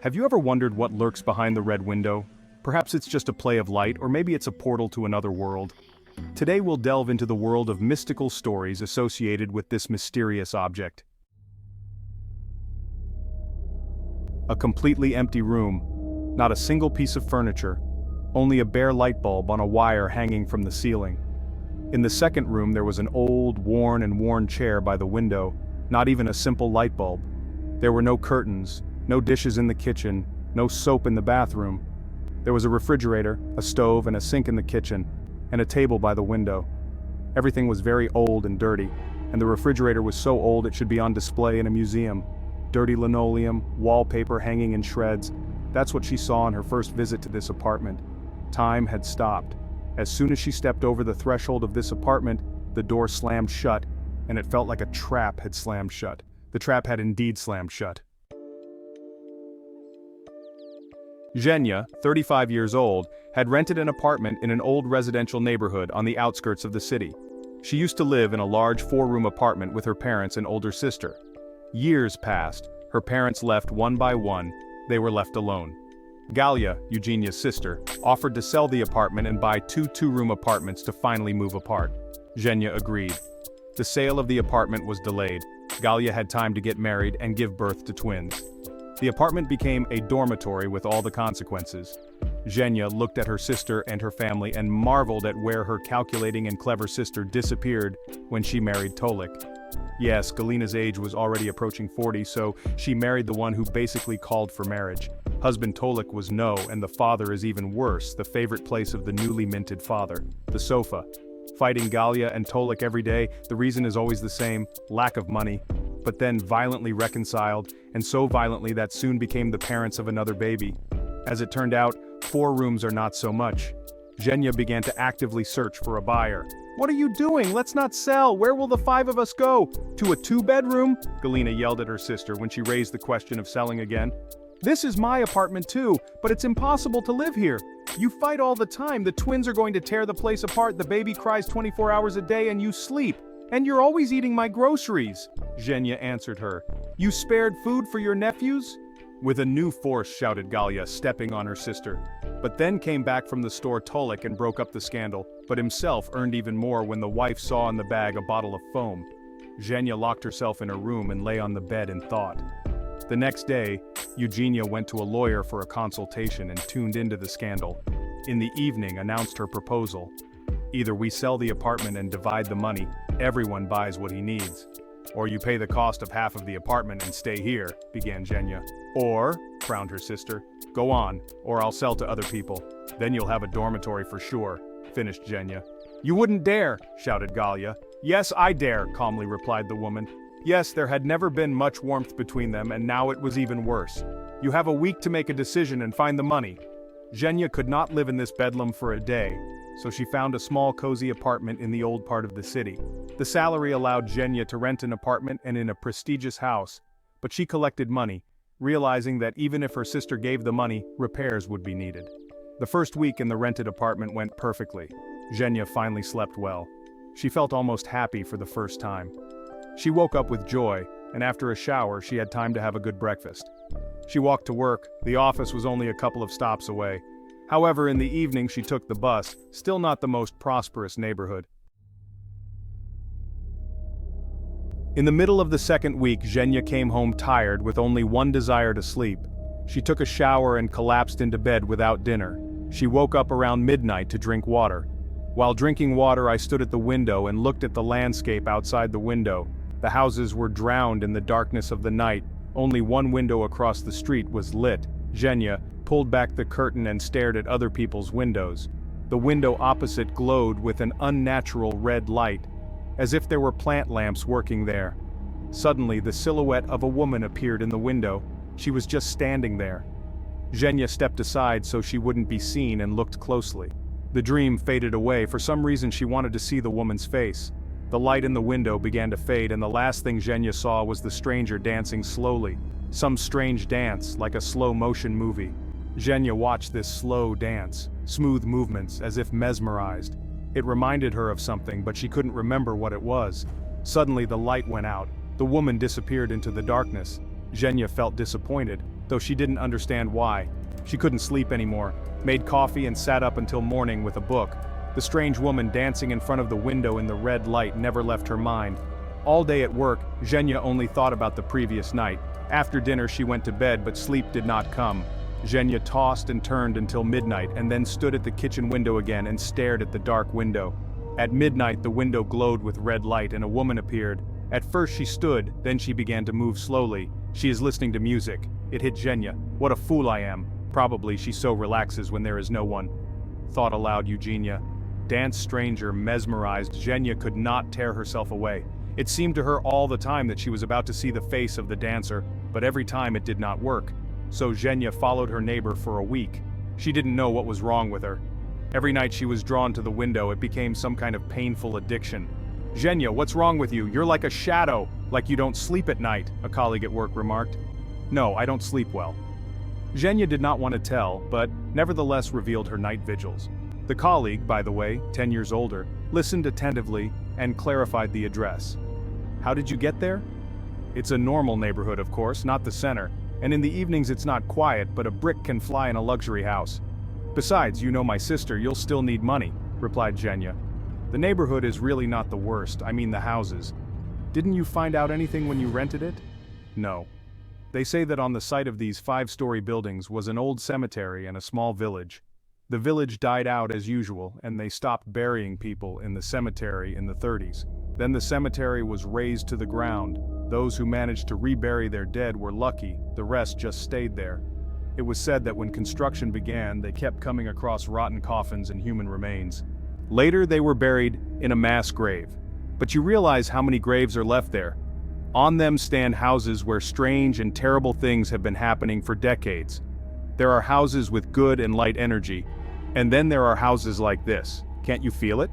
Have you ever wondered what lurks behind the red window? Perhaps it's just a play of light, or maybe it's a portal to another world. Today we'll delve into the world of mystical stories associated with this mysterious object. A completely empty room. Not a single piece of furniture. Only a bare light bulb on a wire hanging from the ceiling. In the second room there was an old, worn chair by the window, not even a simple light bulb. There were no curtains, no dishes in the kitchen, no soap in the bathroom. There was a refrigerator, a stove and a sink in the kitchen, and a table by the window. Everything was very old and dirty, and the refrigerator was so old it should be on display in a museum. Dirty linoleum, wallpaper hanging in shreds. That's what she saw on her first visit to this apartment. Time had stopped. As soon as she stepped over the threshold of this apartment, the door slammed shut, and it felt like a trap had slammed shut. The trap had indeed slammed shut. Zhenya, 35 years old, had rented an apartment in an old residential neighborhood on the outskirts of the city. She used to live in a large 4-room apartment with her parents and older sister. Years passed, her parents left one by one, they were left alone. Galia, Eugenia's sister, offered to sell the apartment and buy 2 2-room apartments to finally move apart. Zhenya agreed. The sale of the apartment was delayed. Galia had time to get married and give birth to twins. The apartment became a dormitory with all the consequences. Zhenya looked at her sister and her family and marveled at where her calculating and clever sister disappeared when she married Tolik. Yes, Galina's age was already approaching 40, so she married the one who basically called for marriage. Husband Tolik was no, and the father is even worse, the favorite place of the newly minted father, the sofa. Fighting Galia and Tolik every day, the reason is always the same, lack of money. But then violently reconciled, and so violently that soon became the parents of another baby. As it turned out, 4 rooms are not so much. Zhenya began to actively search for a buyer. "What are you doing? Let's not sell! Where will the 5 of us go? To a 2-bedroom?" Galina yelled at her sister when she raised the question of selling again. "This is my apartment too, but it's impossible to live here. You fight all the time, the twins are going to tear the place apart, the baby cries 24 hours a day and you sleep. And you're always eating my groceries," Zhenya answered her. "You spared food for your nephews?" With a new force, shouted Galia, stepping on her sister. But then came back from the store Tolik and broke up the scandal, but himself earned even more when the wife saw in the bag a bottle of foam. Zhenya locked herself in her room and lay on the bed in thought. The next day, Eugenia went to a lawyer for a consultation and tuned into the scandal. In the evening, announced her proposal. "Either we sell the apartment and divide the money, everyone buys what he needs. Or you pay the cost of half of the apartment and stay here," began Zhenya. "Or," frowned her sister, "go on, or I'll sell to other people. Then you'll have a dormitory for sure," finished Zhenya. "You wouldn't dare," shouted Galia. "Yes, I dare," calmly replied the woman. Yes, there had never been much warmth between them, and now it was even worse. "You have a week to make a decision and find the money." Zhenya could not live in this bedlam for a day, so she found a small cozy apartment in the old part of the city. The salary allowed Zhenya to rent an apartment and in a prestigious house, but she collected money, realizing that even if her sister gave the money, repairs would be needed. The first week in the rented apartment went perfectly. Zhenya finally slept well. She felt almost happy for the first time. She woke up with joy, and after a shower she had time to have a good breakfast. She walked to work, the office was only a couple of stops away. However, in the evening she took the bus, still not the most prosperous neighborhood. In the middle of the second week, Zhenya came home tired with only one desire to sleep. She took a shower and collapsed into bed without dinner. She woke up around midnight to drink water. While drinking water, I stood at the window and looked at the landscape outside the window. The houses were drowned in the darkness of the night. Only one window across the street was lit. Zhenya pulled back the curtain and stared at other people's windows. The window opposite glowed with an unnatural red light, as if there were plant lamps working there. Suddenly, the silhouette of a woman appeared in the window. She was just standing there. Zhenya stepped aside so she wouldn't be seen and looked closely. The dream faded away. For some reason she wanted to see the woman's face. The light in the window began to fade, and the last thing Zhenya saw was the stranger dancing slowly. Some strange dance, like a slow-motion movie. Zhenya watched this slow dance, smooth movements, as if mesmerized. It reminded her of something, but she couldn't remember what it was. Suddenly the light went out. The woman disappeared into the darkness. Zhenya felt disappointed. though she didn't understand why. She couldn't sleep anymore, made coffee and sat up until morning with a book. The strange woman dancing in front of the window in the red light never left her mind. All day at work, Zhenya only thought about the previous night. After dinner she went to bed, but sleep did not come. Zhenya tossed and turned until midnight and then stood at the kitchen window again and stared at the dark window. At midnight the window glowed with red light and a woman appeared. At first she stood, then she began to move slowly. She is listening to music. It hit Zhenya. What a fool I am. Probably she so relaxes when there is no one. Thought aloud Eugenia. Dance stranger mesmerized. Zhenya could not tear herself away. It seemed to her all the time that she was about to see the face of the dancer, but every time it did not work. So Zhenya followed her neighbor for a week. She didn't know what was wrong with her. Every night she was drawn to the window. It became some kind of painful addiction. Zhenya, what's wrong with you? You're like a shadow, like you don't sleep at night, a colleague at work remarked. No, I don't sleep well. Zhenya did not want to tell, but nevertheless revealed her night vigils. The colleague, by the way, 10 years older, listened attentively and clarified the address. How did you get there? It's a normal neighborhood, of course, not the center, and in the evenings it's not quiet, but a brick can fly in a luxury house. Besides, you know my sister, you'll still need money, replied Zhenya. The neighborhood is really not the worst, I mean the houses. Didn't you find out anything when you rented it? No. They say that on the site of these 5-story buildings was an old cemetery and a small village. The village died out as usual, and they stopped burying people in the cemetery in the 30s. Then the cemetery was razed to the ground. Those who managed to rebury their dead were lucky, the rest just stayed there. It was said that when construction began, they kept coming across rotten coffins and human remains. Later they were buried in a mass grave. But you realize how many graves are left there. On them stand houses where strange and terrible things have been happening for decades. There are houses with good and light energy, and then there are houses like this. Can't you feel it?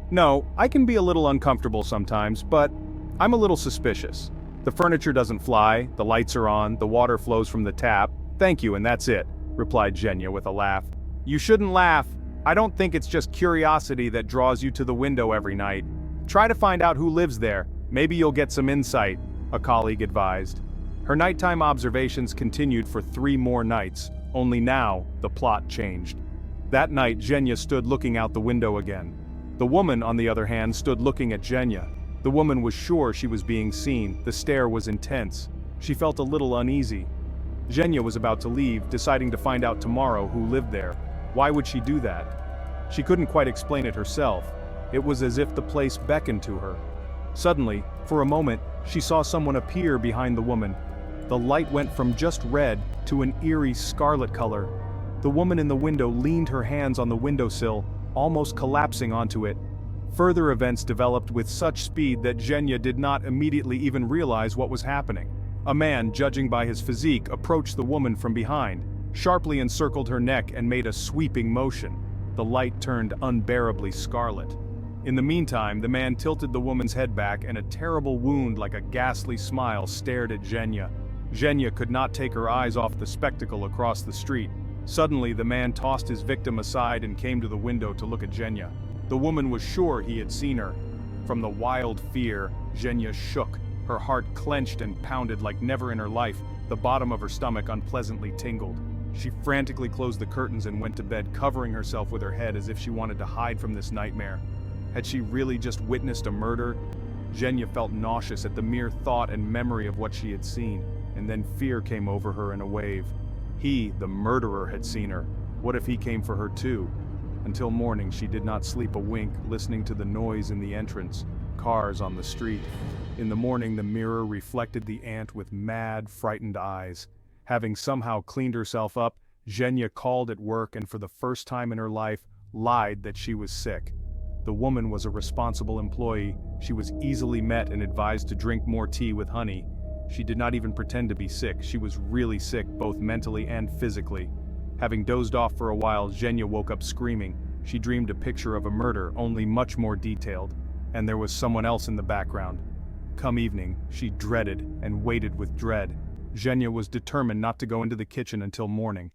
No, I can be a little uncomfortable sometimes, but I'm a little suspicious. The furniture doesn't fly, the lights are on, the water flows from the tap. Thank you, and that's it, replied Zhenya with a laugh. You shouldn't laugh. I don't think it's just curiosity that draws you to the window every night. Try to find out who lives there. Maybe you'll get some insight, a colleague advised. Her nighttime observations continued for 3 more nights, only now the plot changed. That night Zhenya stood looking out the window again. The woman, on the other hand, stood looking at Zhenya. The woman was sure she was being seen. The stare was intense. She felt a little uneasy. Zhenya was about to leave, deciding to find out tomorrow who lived there. Why would she do that? She couldn't quite explain it herself. It was as if the place beckoned to her. Suddenly, for a moment, she saw someone appear behind the woman. The light went from just red to an eerie scarlet color. The woman in the window leaned her hands on the windowsill, almost collapsing onto it. Further events developed with such speed that Zhenya did not immediately even realize what was happening. A man, judging by his physique, approached the woman from behind, sharply encircled her neck and made a sweeping motion. The light turned unbearably scarlet. In the meantime, the man tilted the woman's head back and a terrible wound like a ghastly smile stared at Zhenya. Zhenya could not take her eyes off the spectacle across the street. Suddenly, the man tossed his victim aside and came to the window to look at Zhenya. The woman was sure he had seen her. From the wild fear, Zhenya shook. Her heart clenched and pounded like never in her life. The bottom of her stomach unpleasantly tingled. She frantically closed the curtains and went to bed, covering herself with her head as if she wanted to hide from this nightmare. Had she really just witnessed a murder? Zhenya felt nauseous at the mere thought and memory of what she had seen, and then fear came over her in a wave. He, the murderer, had seen her. What if he came for her too? Until morning she did not sleep a wink, listening to the noise in the entrance, cars on the street. In the morning the mirror reflected the aunt with mad, frightened eyes. Having somehow cleaned herself up, Zhenya called at work and for the first time in her life, lied that she was sick. The woman was a responsible employee. She was easily met and advised to drink more tea with honey. She did not even pretend to be sick. She was really sick, both mentally and physically. Having dozed off for a while, Zhenya woke up screaming. She dreamed a picture of a murder, only much more detailed. And there was someone else in the background. Come evening, she dreaded and waited with dread. Zhenya was determined not to go into the kitchen until morning.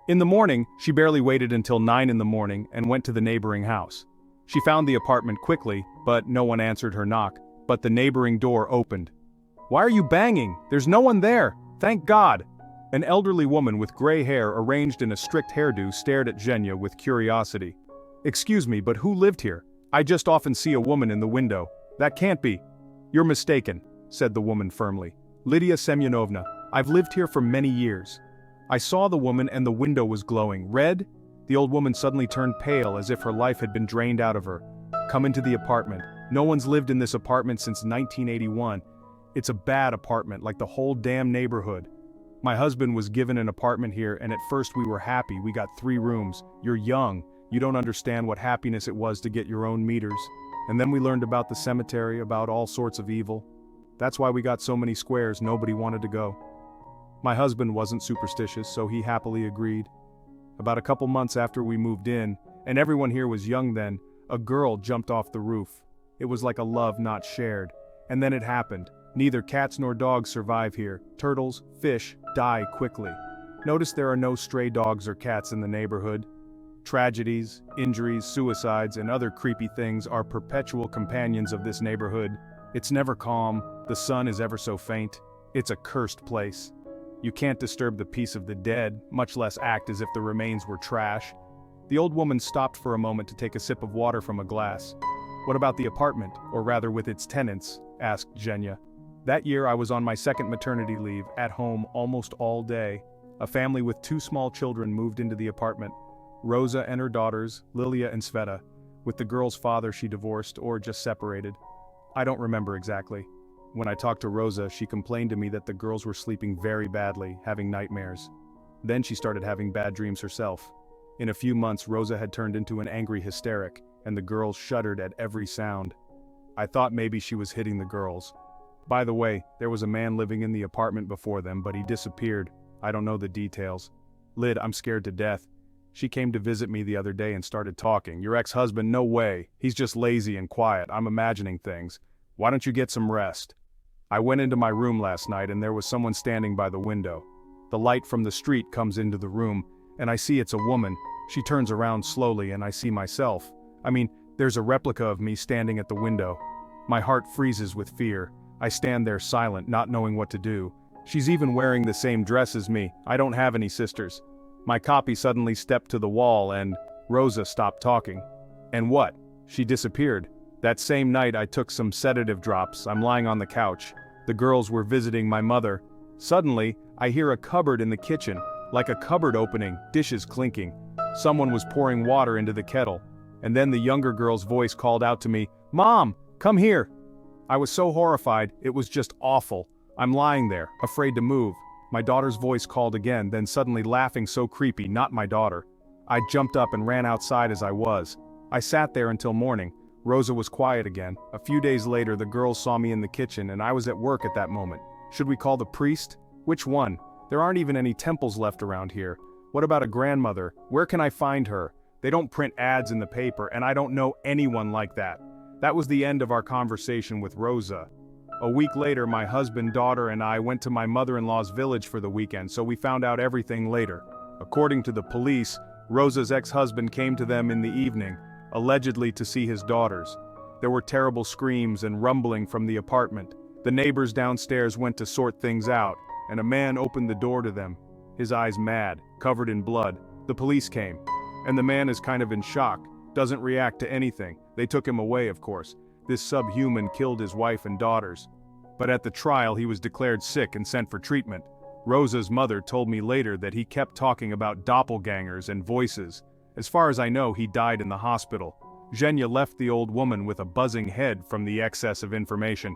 In the morning, she barely waited until 9 in the morning and went to the neighboring house. She found the apartment quickly, but no one answered her knock. But the neighboring door opened. Why are you banging? There's no one there. Thank God. An elderly woman with gray hair arranged in a strict hairdo stared at Zhenya with curiosity. Excuse me, but who lived here? I just often see a woman in the window. That can't be. You're mistaken, said the woman firmly. Lydia Semyonovna, I've lived here for many years. I saw the woman and the window was glowing. Red? The old woman suddenly turned pale as if her life had been drained out of her. Come into the apartment. No one's lived in this apartment since 1981. It's a bad apartment, like the whole damn neighborhood. My husband was given an apartment here and at first we were happy. We got 3 rooms. You're young. You don't understand what happiness it was to get your own meters. And then we learned about the cemetery, about all sorts of evil. That's why we got so many squares nobody wanted to go. My husband wasn't superstitious, so he happily agreed. About a couple months after we moved in, and everyone here was young then, a girl jumped off the roof. It was like a love not shared. And then it happened. Neither cats nor dogs survive here. Turtles, fish, die quickly. Notice there are no stray dogs or cats in the neighborhood. Tragedies, injuries, suicides, and other creepy things are perpetual companions of this neighborhood. It's never calm, the sun is ever so faint. It's a cursed place. You can't disturb the peace of the dead, much less act as if the remains were trash. The old woman stopped for a moment to take a sip of water from a glass. What about the apartment, or rather with its tenants? Asked Zhenya. That year I was on my second maternity leave, at home almost all day. A family with 2 small children moved into the apartment. Rosa and her daughters, Lilia and Sveta. With the girl's father she divorced or just separated. I don't remember exactly. When I talked to Rosa, she complained to me that the girls were sleeping very badly, having nightmares. Then she started having bad dreams herself. In a few months, Rosa had turned into an angry hysteric, and the girls shuddered at every sound. I thought maybe she was hitting the girls. By the way, there was a man living in the apartment before them, but he disappeared. I don't know the details. Lyd, I'm scared to death. She came to visit me the other day and started talking. Your ex-husband, no way. He's just lazy and quiet. I'm imagining things. Why don't you get some rest? I went into my room last night and there was someone standing by the window. The light from the street comes into the room, and I see it's a woman. She turns around slowly and I see myself. There's a replica of me standing at the window. My heart freezes with fear. I stand there silent, not knowing what to do. She's even wearing the same dress as me. I don't have any sisters. My copy suddenly stepped to the wall and Rosa stopped talking. And what? She disappeared. That same night I took some sedative drops. I'm lying on the couch. The girls were visiting my mother. Suddenly, I hear a cupboard in the kitchen, like a cupboard opening, dishes clinking. Someone was pouring water into the kettle. And then the younger girl's voice called out to me, "Mom, come here." I was so horrified, it was just awful. I'm lying there, afraid to move. My daughter's voice called again, then suddenly laughing so creepy, not my daughter. I jumped up and ran outside as I was. I sat there until morning. Rosa was quiet again. A few days later, the girls saw me in the kitchen and I was at work at that moment. Should we call the priest? Which one? There aren't even any temples left around here. What about a grandmother? Where can I find her? They don't print ads in the paper and I don't know anyone like that. That was the end of our conversation with Rosa. A week later, my husband, daughter, and I went to my mother-in-law's village for the weekend, so we found out everything later. According to the police, Rosa's ex-husband came to them in the evening, allegedly to see his daughters. There were terrible screams and rumbling from the apartment. The neighbors downstairs went to sort things out, and a man opened the door to them, his eyes mad, covered in blood. The police came, and the man is kind of in shock, doesn't react to anything. They took him away, of course. This subhuman killed his wife and daughters. But at the trial he was declared sick and sent for treatment. Rosa's mother told me later that he kept talking about doppelgangers and voices. As far as I know, he died in the hospital. Zhenya left the old woman with a buzzing head from the excess of information.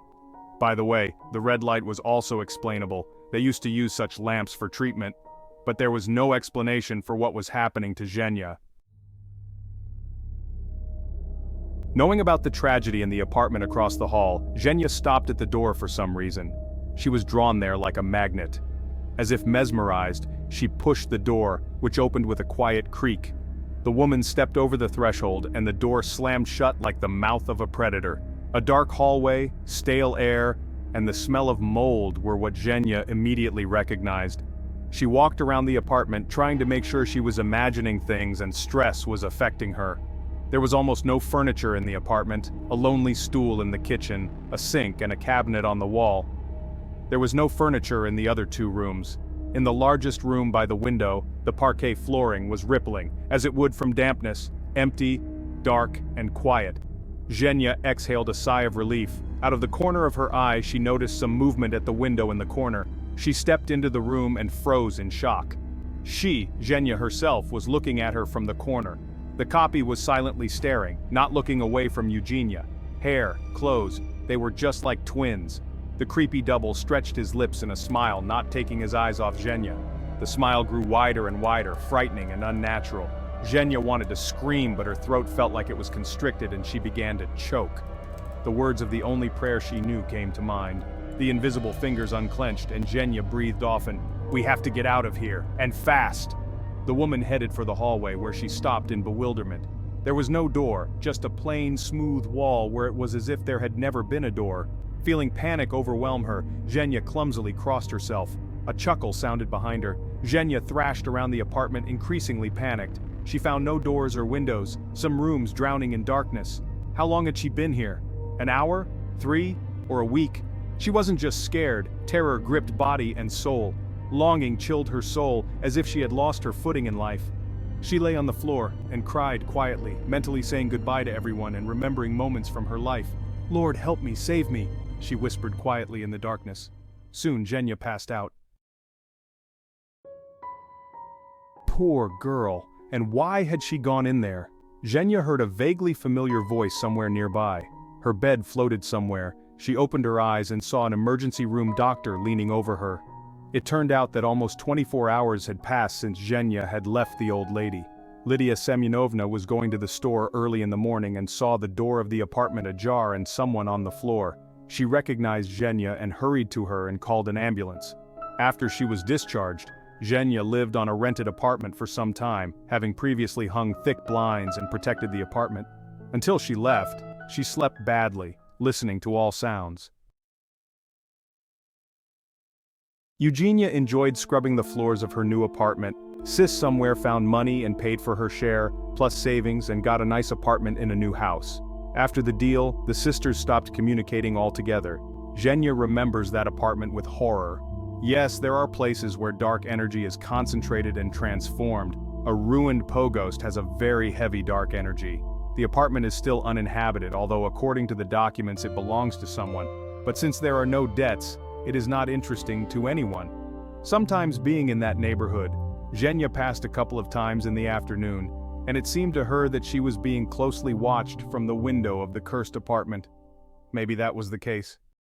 By the way, the red light was also explainable. They used to use such lamps for treatment. But there was no explanation for what was happening to Zhenya. Knowing about the tragedy in the apartment across the hall, Zhenya stopped at the door for some reason. She was drawn there like a magnet. As if mesmerized, she pushed the door, which opened with a quiet creak. The woman stepped over the threshold and the door slammed shut like the mouth of a predator. A dark hallway, stale air, and the smell of mold were what Zhenya immediately recognized. She walked around the apartment trying to make sure she was imagining things and stress was affecting her. There was almost no furniture in the apartment, a lonely stool in the kitchen, a sink and a cabinet on the wall. There was no furniture in the other two rooms. In the largest room by the window, the parquet flooring was rippling, as it would from dampness, empty, dark, and quiet. Zhenya exhaled a sigh of relief. Out of the corner of her eye, she noticed some movement at the window in the corner. She stepped into the room and froze in shock. Zhenya herself, was looking at her from the corner. The copy was silently staring, not looking away from Eugenia. Hair, clothes, they were just like twins. The creepy double stretched his lips in a smile, not taking his eyes off Zhenya. The smile grew wider and wider, frightening and unnatural. Zhenya wanted to scream, but her throat felt like it was constricted and she began to choke. The words of the only prayer she knew came to mind. The invisible fingers unclenched and Zhenya breathed often. "We have to get out of here, and fast." The woman headed for the hallway where she stopped in bewilderment. There was no door, just a plain, smooth wall where it was as if there had never been a door. Feeling panic overwhelm her, Zhenya clumsily crossed herself. A chuckle sounded behind her. Zhenya thrashed around the apartment, increasingly panicked. She found no doors or windows, some rooms drowning in darkness. How long had she been here? An hour? 3? Or a week? She wasn't just scared, terror gripped body and soul. Longing chilled her soul, as if she had lost her footing in life. She lay on the floor and cried quietly, mentally saying goodbye to everyone and remembering moments from her life. "Lord, help me, save me," she whispered quietly in the darkness. Soon Zhenya passed out. Poor girl, and why had she gone in there? Zhenya heard a vaguely familiar voice somewhere nearby. Her bed floated somewhere. She opened her eyes and saw an emergency room doctor leaning over her. It turned out that almost 24 hours had passed since Zhenya had left the old lady. Lydia Semyonovna was going to the store early in the morning and saw the door of the apartment ajar and someone on the floor. She recognized Zhenya and hurried to her and called an ambulance. After she was discharged, Zhenya lived on a rented apartment for some time, having previously hung thick blinds and protected the apartment. Until she left, she slept badly, listening to all sounds. Eugenia enjoyed scrubbing the floors of her new apartment. Sis somewhere found money and paid for her share, plus savings, and got a nice apartment in a new house. After the deal, the sisters stopped communicating altogether. Zhenya remembers that apartment with horror. Yes, there are places where dark energy is concentrated and transformed. A ruined pogost has a very heavy dark energy. The apartment is still uninhabited, although according to the documents it belongs to someone. But since there are no debts, it is not interesting to anyone. Sometimes being in that neighborhood, Zhenya passed a couple of times in the afternoon, and it seemed to her that she was being closely watched from the window of the cursed apartment. Maybe that was the case.